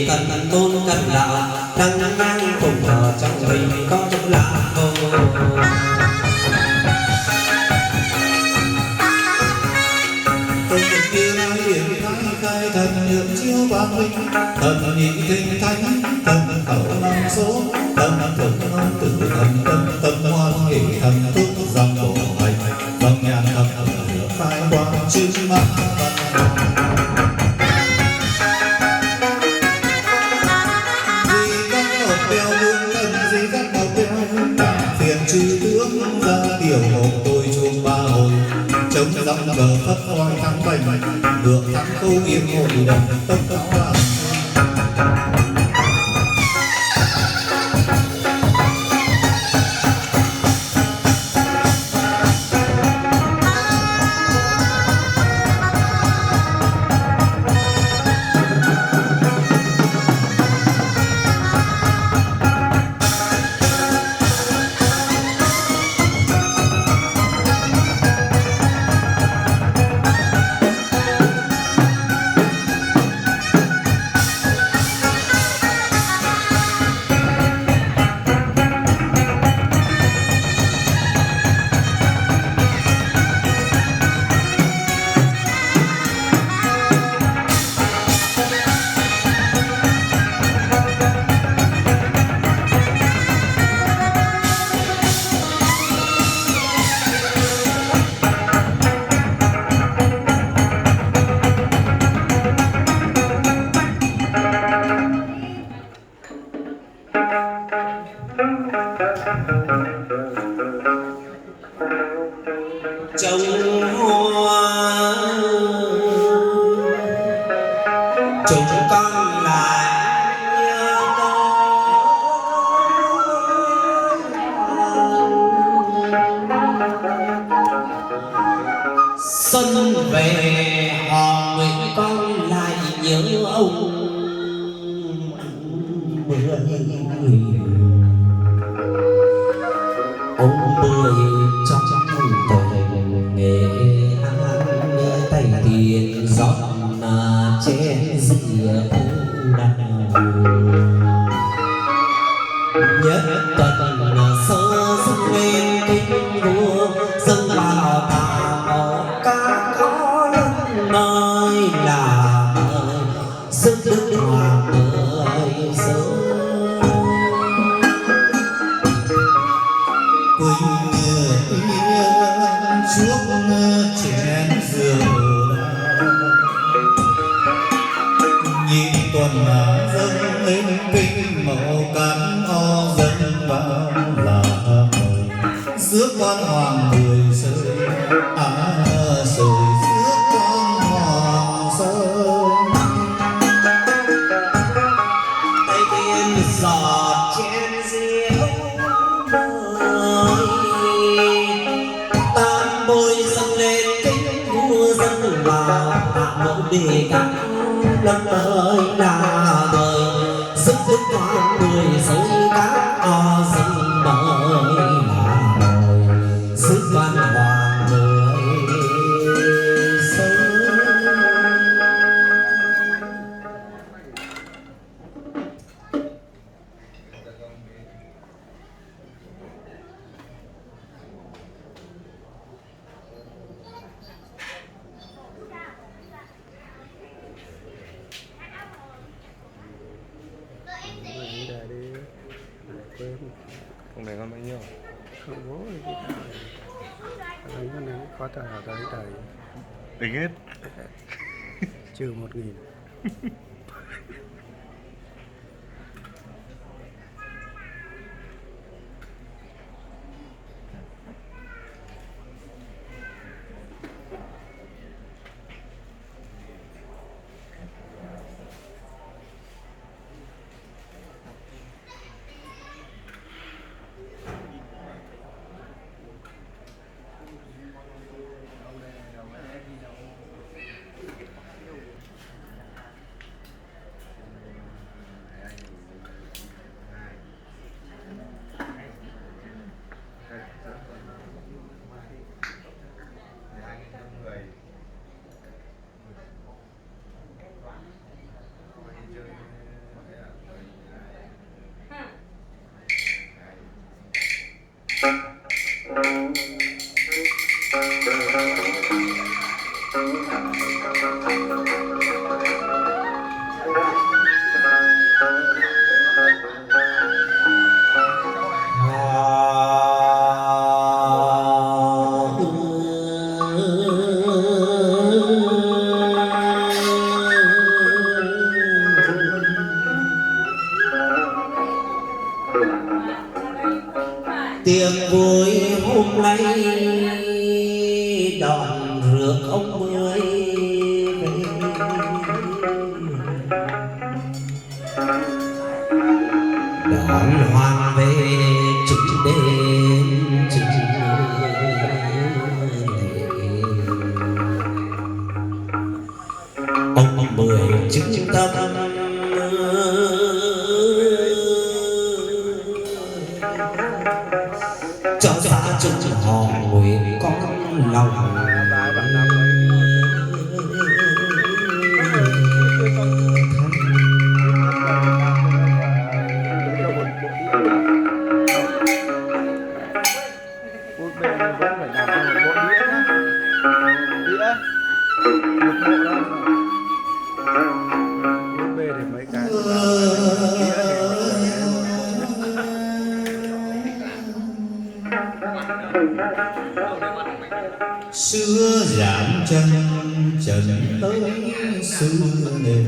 về cần tôn cần lão đang mang cùng thờ trong mình có chỗ lạ thôi. Khai thần nhượng chiếu quang minh, thần nhị thinh thánh, thần khẩu năm số, thần thượng ngôn tử, thần tâm hoan hỷ, thần thúc dòng bộ hành, vâng nhàn thập lửa khai quang chư ma văn. Di các một bèo đương thần, di các một bèo cả phiền chư tướng ra tiểu hộ tôi chuông ba hồi. Chống dòng cờ phất voi thắng bành, ngược thắng khâu yên hội đồng tốc cáo vàng. Xuân về họ nguyện con lại nhớ ông mười ông mười trong tờ nghề hát tay tiền rót chén rượu đàn nhất tuần sơ dâng lên kinh vua dâng vào tàu ca có nơi là sức đức hòa đời sớm Quỳnh chuốc chén rượu nhị tuần dâng lên kinh mẫu cán o dâng vào là rước quan hoàng người sơi sơi rước quan hoàng sơi tay tiên giọt chén rượu tam bôi dâng lên kính vua dâng vào hạ mẫu đề các lâm ơi là đời sức đức con người sống các o dâng mời là đời sức quan hoàng người sống. Con này con bao nhiêu? Không bố thì cái này con này có tờ tới tờ Tính hết. trừ 1.000. tiệc vui hôm nay đón rước ông Mười về, đón hoàng về chúc đêm chúc ông Mười chứng tâm cho xa chung họ nguyện con lòng. xưa giảm chân trần tới xưa nề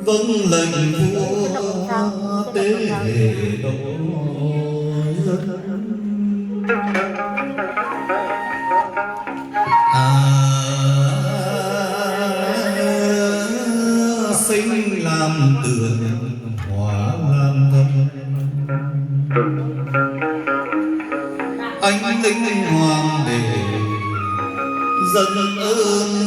vâng lệnh vua tế hệ đô sinh làm tường hóa làm thân anh linh hoàng để dâng ơn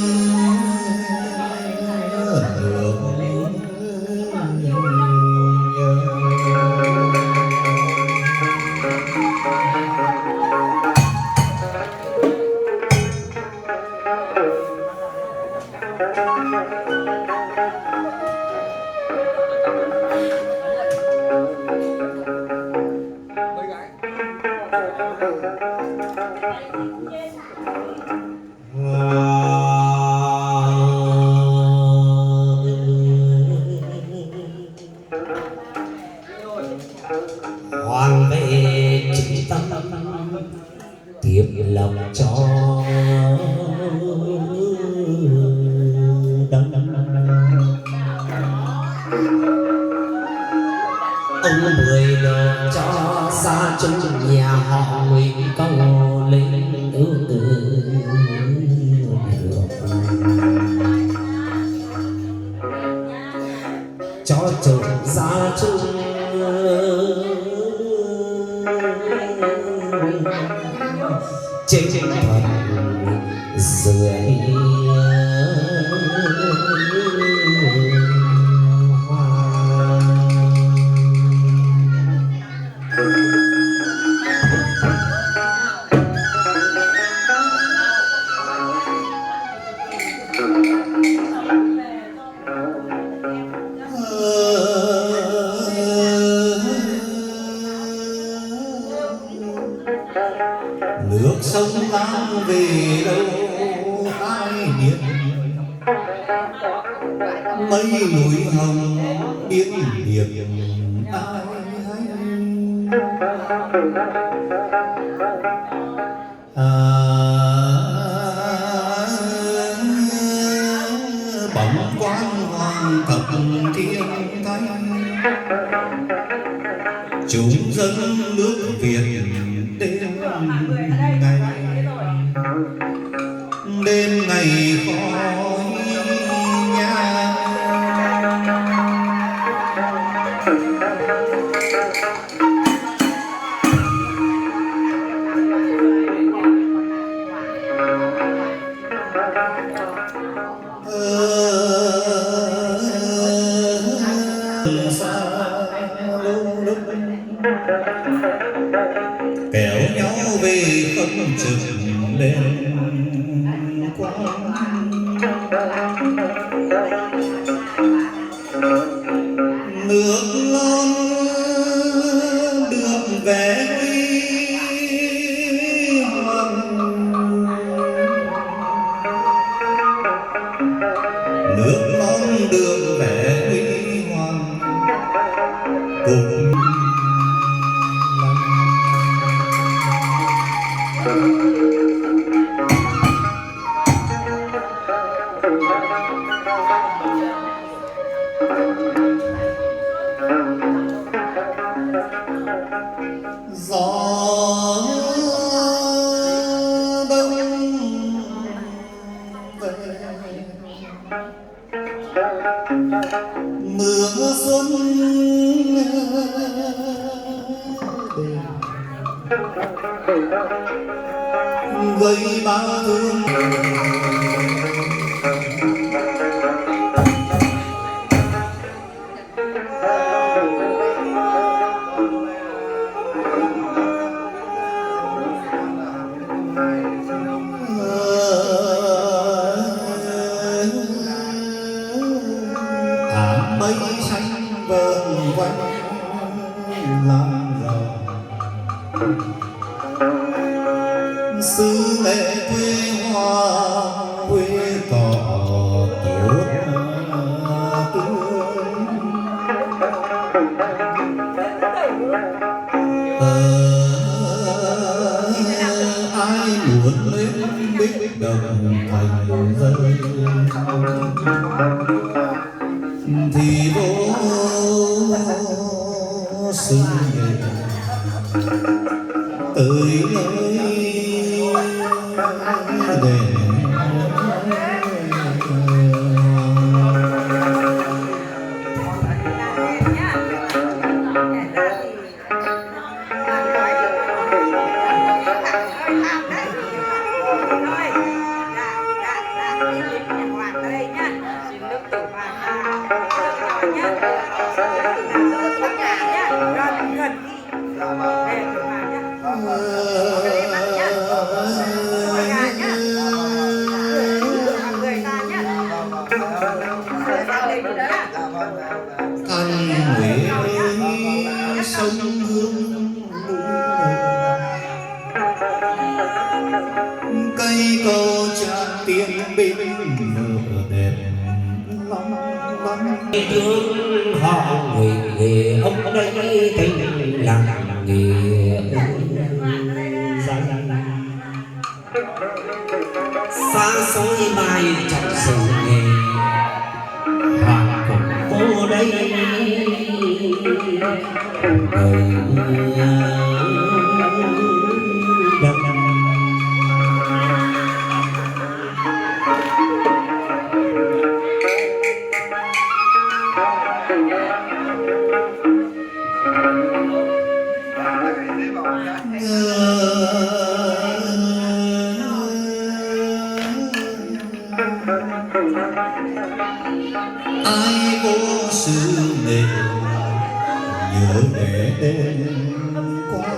hoàng về chính tâm tiếp lộc cho đấng ông Mười đồ cho xa chung nhà họ nguyện câu linh ước cho chồng ra chung trên phần dưới nước sông Lam về đâu ai biết mấy núi hồng biết biệt ai bóng quang hoàng thập thiên thánh chúng dân nước Việt đêm ngày khói nhang kéo nhau về không chừng lên quang nước non vẻ huy hoàng, nước non đường vẻ huy hoàng cùng gió đông về mưa xuân gây ba thương mây xanh vờn quanh làm giàu xứ nghệ quê hoa quê cỏ tốt tươi ai muốn lên biết đồng thành rơi thì vô sự tới nơi đèn Thanh Huế sông hương cây cầu tràn tiếng bên nở đẹp long lanh thương họ người ông đây tình làng nghề danh xa xôi mai trong sự nghề hoàng cùng vô đây ai vô sự nghề nhớ về đêm qua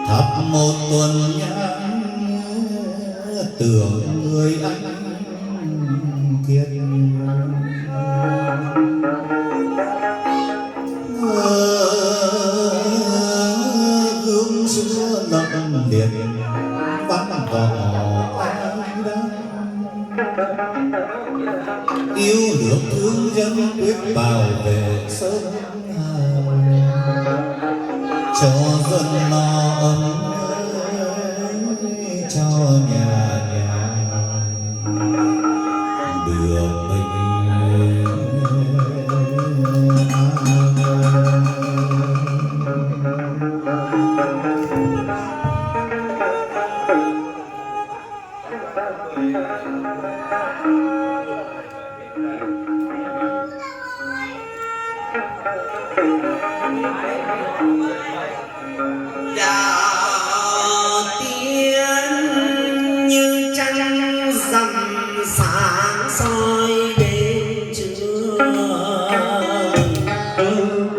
thắp một tuần nhang tưởng người anh kiệt gương xưa lặng liệt vắng vỏ ai đó yêu nước thương dân quyết bảo vệ sơn hà cho dân no ấm cho nhà được bình Chào tiên như trăng rằm sáng soi đêm trưa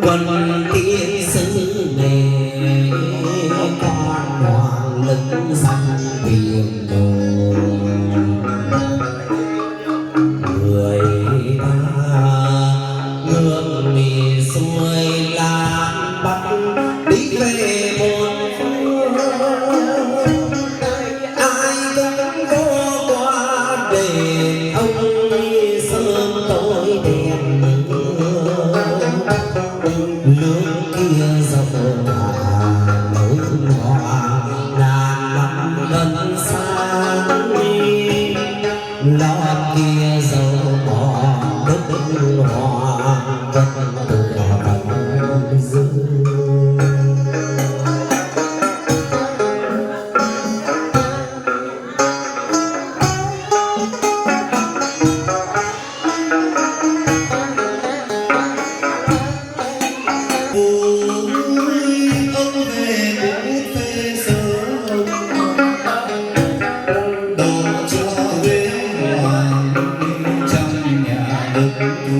quần tiên sứ nghề con hoàng lưng xanh tiền đồ người ta ngược mì xuôi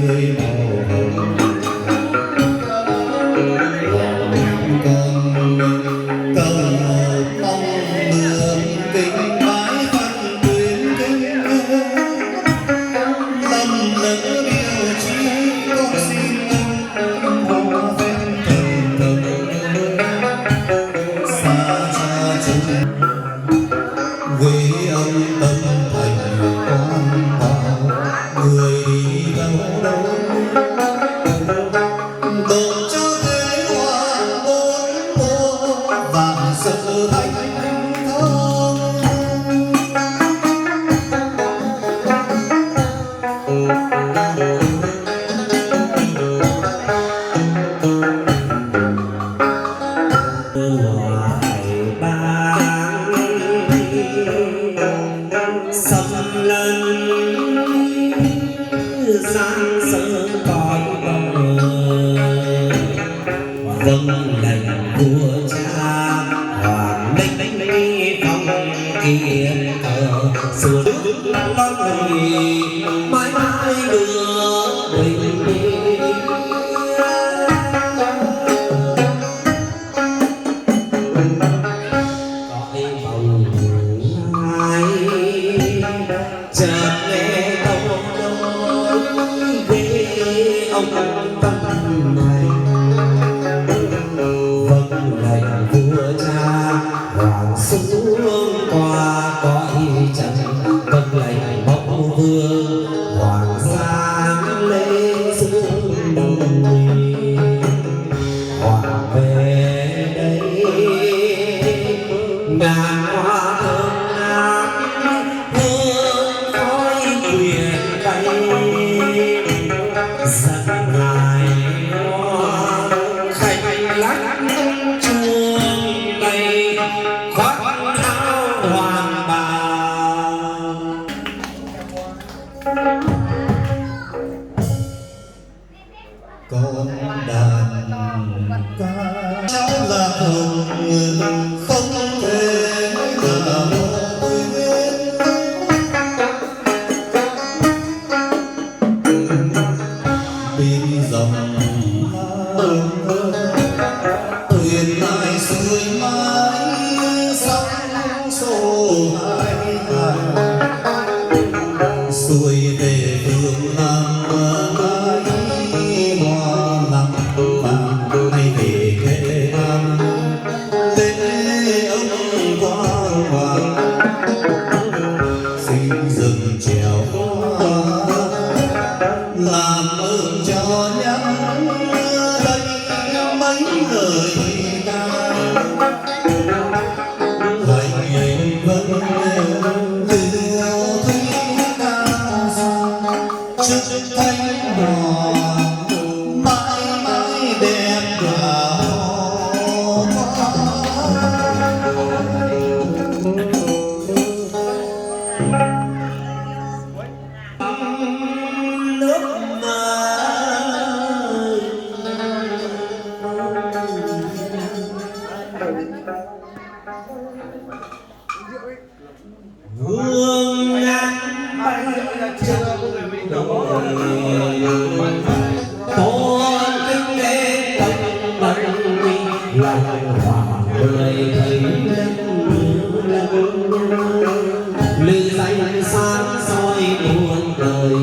tươi màu hồng con cầu mong mưa kinh bái phân tuyến kinh lâm lỡ điều chi con xin hoa phép thần thần xa xa chân với âm tâm thành quan vào người đi đâu đâu độ cho thế hoa bốn mùa vạn sự hạnh thông ngoài bang sầm lần giang sơn còn vâng lệnh vua cha hoàng minh phong kiến xưa nước lo mãi mãi được bình yên. Chợt nghe câu nói về ông tâm này vâng lệnh vua cha hoàng xuống qua cõi trần vâng lệnh mẫu vương hoàng giáng lên xuống đồi hoàng về đây ngàn hoa thơm ngát hương khói quyền bay dẫn ngài hoa khách lắc chuông bay khoác áo hoàng bào. con đàn ca cháu là hồng không thể là bên dòng thuyền lại xuôi mãi sóng xô hai xuôi về phương nam mãi hoa lăng vàng hay về thế nam lễ ông quang hoàng xin dừng chèo hoa làm ơn cho nhắn đây mấy lời ca hạnh vân tiêu thúy ca trước thanh hoàng mãi mãi đẹp cả Nước hương nắng bay trên đồi tôn kính đến tận bần lòng hoàng người thấy lư danh sáng soi muôn đời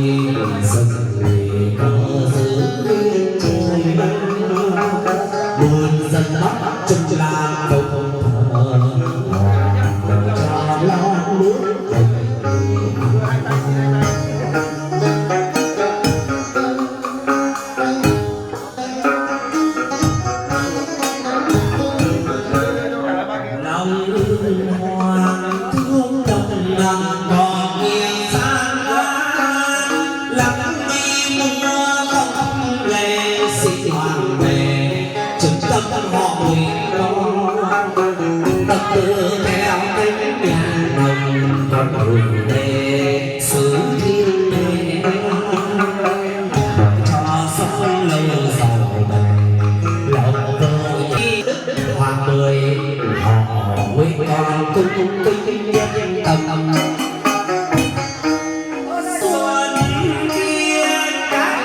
dần người có giữ trời buồn dần bắt trong làng công thờ hoàng cho lo nước lòng hoàng thương đồng lòng còn nhiều gian nan lắm đi mưa không lệ xin hoàng về trực tâm họ nguyện lo tập tự theo cánh nhà nồng con đường về xứ thiên đế cho sống lâu giàu bền lòng vô nhi hoàng mười họ nguyện con cung kính nhất tâm xuân thiên các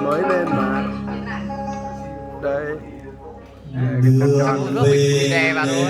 mới lên mà. Đây. đường Video vào thôi.